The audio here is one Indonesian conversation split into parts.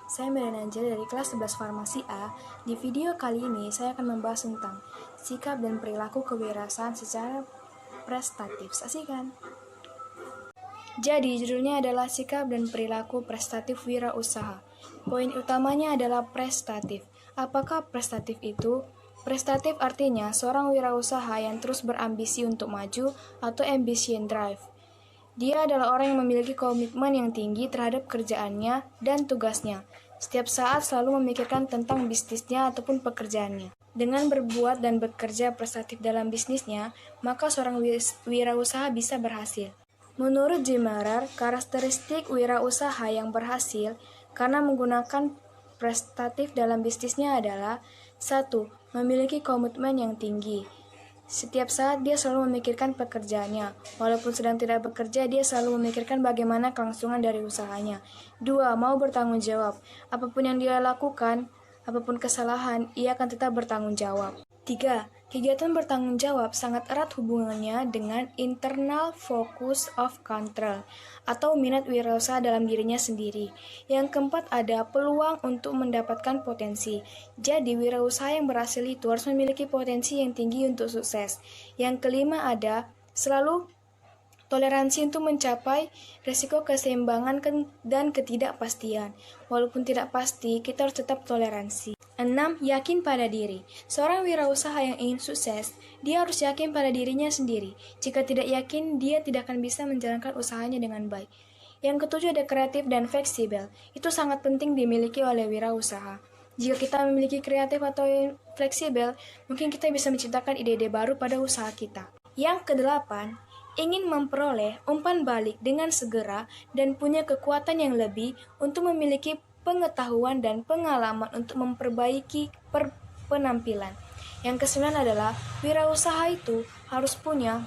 Saya Melena Angela dari kelas 11 Farmasi A. Di video kali ini saya akan membahas tentang sikap dan perilaku kewirausahaan secara prestatif. Saksikan. Jadi judulnya adalah sikap dan perilaku prestatif wirausaha. Poin utamanya adalah prestatif. Apakah prestatif itu? Prestatif artinya seorang wirausaha yang terus berambisi untuk maju atau ambition drive. Dia adalah orang yang memiliki komitmen yang tinggi terhadap kerjaannya dan tugasnya. Setiap saat selalu memikirkan tentang bisnisnya ataupun pekerjaannya. Dengan berbuat dan bekerja prestatif dalam bisnisnya, maka seorang wirausaha bisa berhasil. Menurut Jim Marar, karakteristik wirausaha yang berhasil karena menggunakan prestatif dalam bisnisnya adalah 1. Memiliki komitmen yang tinggi. Setiap saat dia selalu memikirkan pekerjaannya. Walaupun sedang tidak bekerja, dia selalu memikirkan bagaimana kelangsungan dari usahanya. 2. Mau bertanggung jawab. Apapun yang dia lakukan, apapun kesalahan, ia akan tetap bertanggung jawab. 3. Kegiatan bertanggung jawab sangat erat hubungannya dengan internal focus of control atau minat wirausaha dalam dirinya sendiri. Yang keempat ada peluang untuk mendapatkan potensi. Jadi wirausaha yang berhasil itu harus memiliki potensi yang tinggi untuk sukses. Yang kelima ada selalu toleransi untuk mencapai resiko keseimbangan dan ketidakpastian. Walaupun tidak pasti, kita harus tetap toleransi. 6. Yakin pada diri. Seorang wirausaha yang ingin sukses, dia harus yakin pada dirinya sendiri. Jika tidak yakin, dia tidak akan bisa menjalankan usahanya dengan baik. Yang ketujuh ada kreatif dan fleksibel. Itu sangat penting dimiliki oleh wirausaha. Jika kita memiliki kreatif atau fleksibel, mungkin kita bisa menciptakan ide-ide baru pada usaha kita. Yang kedelapan, ingin memperoleh umpan balik dengan segera dan punya kekuatan yang lebih untuk memiliki pengetahuan dan pengalaman untuk memperbaiki penampilan. Yang kesembilan adalah wirausaha itu harus punya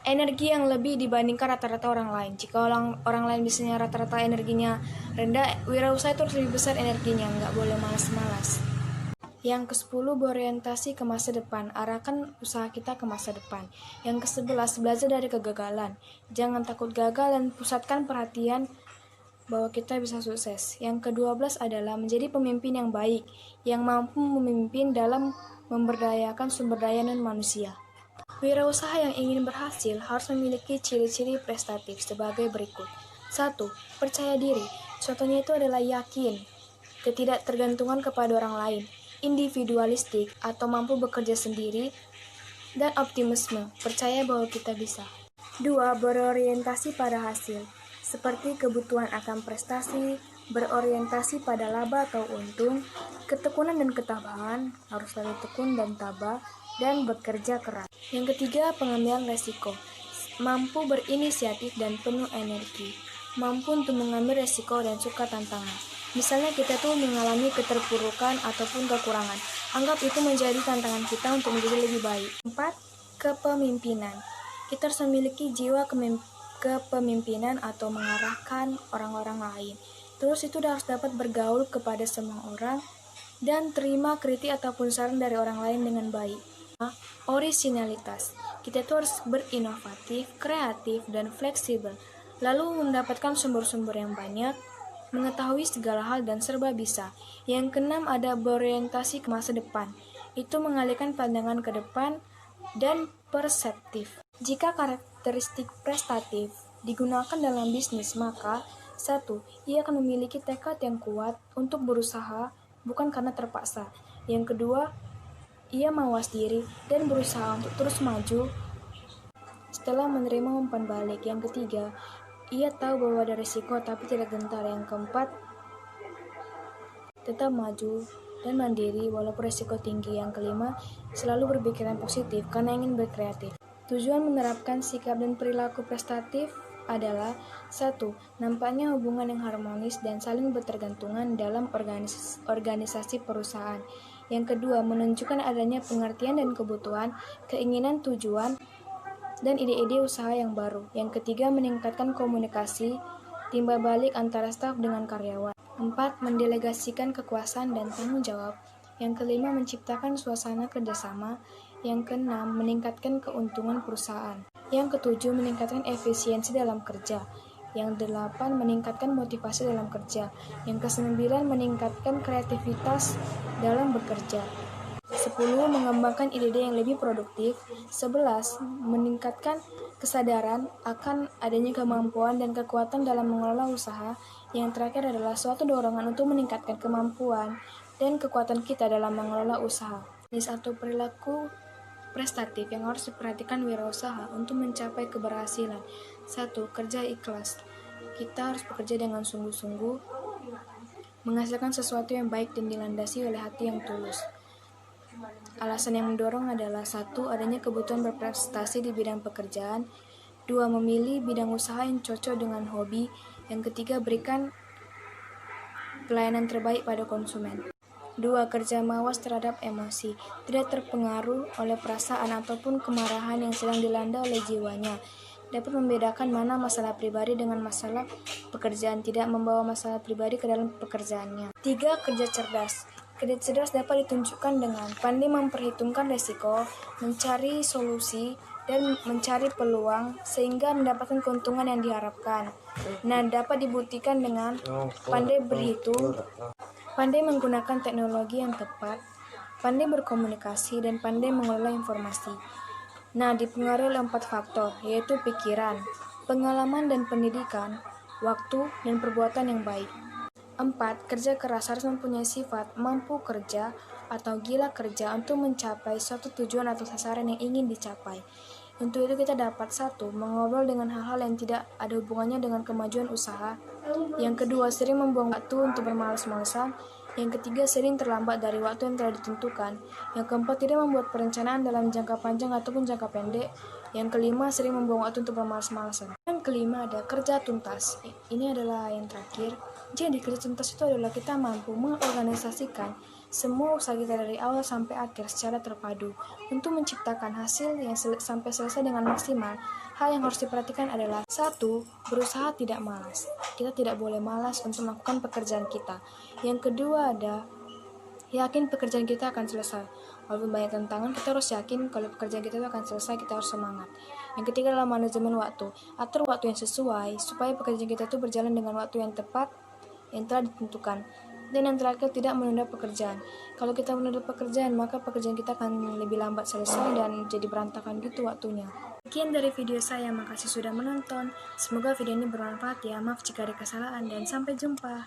energi yang lebih dibandingkan rata-rata orang lain. Jika orang lain misalnya rata-rata energinya rendah, wirausaha itu harus lebih besar energinya, nggak boleh malas-malas. Yang ke-10 berorientasi ke masa depan, arahkan usaha kita ke masa depan. Yang ke-11 belajar dari kegagalan, jangan takut gagal dan pusatkan perhatian bahwa kita bisa sukses. Yang ke-12 adalah menjadi pemimpin yang baik, yang mampu memimpin dalam memberdayakan sumber daya dan manusia. Wirausaha yang ingin berhasil harus memiliki ciri-ciri prestatif sebagai berikut. 1. Percaya diri. Contohnya itu adalah yakin, ketidaktergantungan kepada orang lain, individualistik atau mampu bekerja sendiri, dan optimisme, percaya bahwa kita bisa. 2. Berorientasi pada hasil, seperti kebutuhan akan prestasi, berorientasi pada laba atau untung, ketekunan dan ketabahan, harus selalu tekun dan tabah, dan bekerja keras. Yang ketiga, pengambilan resiko, mampu berinisiatif dan penuh energi, mampu untuk mengambil resiko dan suka tantangan. Misalnya kita tuh mengalami keterpurukan ataupun kekurangan, anggap itu menjadi tantangan kita untuk menjadi lebih baik. 4. Kepemimpinan. Kita harus memiliki jiwa kepemimpinan atau mengarahkan orang-orang lain. Terus itu harus dapat bergaul kepada semua orang dan terima kritik ataupun saran dari orang lain dengan baik. Originalitas. Kita tuh harus berinovatif, kreatif, dan fleksibel. Lalu mendapatkan sumber-sumber yang banyak, mengetahui segala hal dan serba bisa. Yang keenam ada berorientasi ke masa depan. Itu mengalihkan pandangan ke depan dan perseptif. Jika karakteristik prestatif digunakan dalam bisnis, maka 1. Ia akan memiliki tekad yang kuat untuk berusaha bukan karena terpaksa. Yang kedua, ia mawas diri dan berusaha untuk terus maju setelah menerima umpan balik. Yang ketiga, ia tahu bahwa ada risiko tapi tidak gentar. Yang keempat, tetap maju dan mandiri walaupun risiko tinggi. Yang kelima, selalu berpikiran positif karena ingin berkreatif. Tujuan menerapkan sikap dan perilaku prestatif adalah 1. Nampaknya hubungan yang harmonis dan saling bertergantungan dalam organisasi perusahaan. Yang kedua, menunjukkan adanya pengertian dan kebutuhan, keinginan, tujuan, dan ide-ide usaha yang baru. Yang ketiga, meningkatkan komunikasi, timbal balik antara staf dengan karyawan. 4. Mendelegasikan kekuasaan dan tanggung jawab. Yang kelima, menciptakan suasana kerjasama. Yang keenam, meningkatkan keuntungan perusahaan. Yang ketujuh, meningkatkan efisiensi dalam kerja. Yang 8, meningkatkan motivasi dalam kerja. Yang ke-9, meningkatkan kreativitas dalam bekerja. 10, mengembangkan ide-ide yang lebih produktif. 11, meningkatkan kesadaran akan adanya kemampuan dan kekuatan dalam mengelola usaha. Yang terakhir adalah suatu dorongan untuk meningkatkan kemampuan dan kekuatan kita dalam mengelola usaha. Ini satu perilaku prestatif yang harus diperhatikan wirausaha untuk mencapai keberhasilan. 1. Kerja ikhlas. Kita harus bekerja dengan sungguh-sungguh, menghasilkan sesuatu yang baik dan dilandasi oleh hati yang tulus. Alasan yang mendorong adalah 1. Adanya kebutuhan berprestasi di bidang pekerjaan. 2. Memilih bidang usaha yang cocok dengan hobi. Yang ketiga, berikan pelayanan terbaik pada konsumen. 2. Kerja mawas terhadap emosi, tidak terpengaruh oleh perasaan ataupun kemarahan yang sedang dilanda oleh jiwanya. Dapat membedakan mana masalah pribadi dengan masalah pekerjaan, tidak membawa masalah pribadi ke dalam pekerjaannya. 3. Kerja cerdas. Kerja cerdas dapat ditunjukkan dengan pandai memperhitungkan resiko, mencari solusi, dan mencari peluang sehingga mendapatkan keuntungan yang diharapkan. Nah, dapat dibuktikan dengan pandai berhitung, pandai menggunakan teknologi yang tepat, pandai berkomunikasi, dan pandai mengelola informasi. Nah, dipengaruhi oleh 4 faktor, yaitu pikiran, pengalaman dan pendidikan, waktu, dan perbuatan yang baik. 4. Kerja keras harus mempunyai sifat mampu kerja atau gila kerja untuk mencapai suatu tujuan atau sasaran yang ingin dicapai. Untuk itu kita dapat 1. Mengobrol dengan hal-hal yang tidak ada hubungannya dengan kemajuan usaha. Yang kedua, sering membuang waktu untuk bermalas-malasan. Yang ketiga, sering terlambat dari waktu yang telah ditentukan. Yang keempat, tidak membuat perencanaan dalam jangka panjang ataupun jangka pendek. Yang kelima, sering membuang waktu untuk bermalas-malasan. Yang kelima ada kerja tuntas. Ini adalah yang terakhir. Jadi kerja tuntas itu adalah kita mampu mengorganisasikan semua usaha kita dari awal sampai akhir secara terpadu untuk menciptakan hasil yang sampai selesai dengan maksimal. Hal yang harus diperhatikan adalah 1. Berusaha tidak malas. Kita tidak boleh malas untuk melakukan pekerjaan kita. Yang kedua ada yakin pekerjaan kita akan selesai. Walaupun banyak tantangan, kita harus yakin kalau pekerjaan kita itu akan selesai, kita harus semangat. Yang ketiga adalah manajemen waktu. Atur waktu yang sesuai supaya pekerjaan kita itu berjalan dengan waktu yang tepat yang telah ditentukan. Dan yang terakhir, tidak menunda pekerjaan. Kalau kita menunda pekerjaan, maka pekerjaan kita akan lebih lambat selesai dan jadi berantakan gitu waktunya. Sekian dari video saya, makasih sudah menonton. Semoga video ini bermanfaat ya, maaf jika ada kesalahan dan sampai jumpa.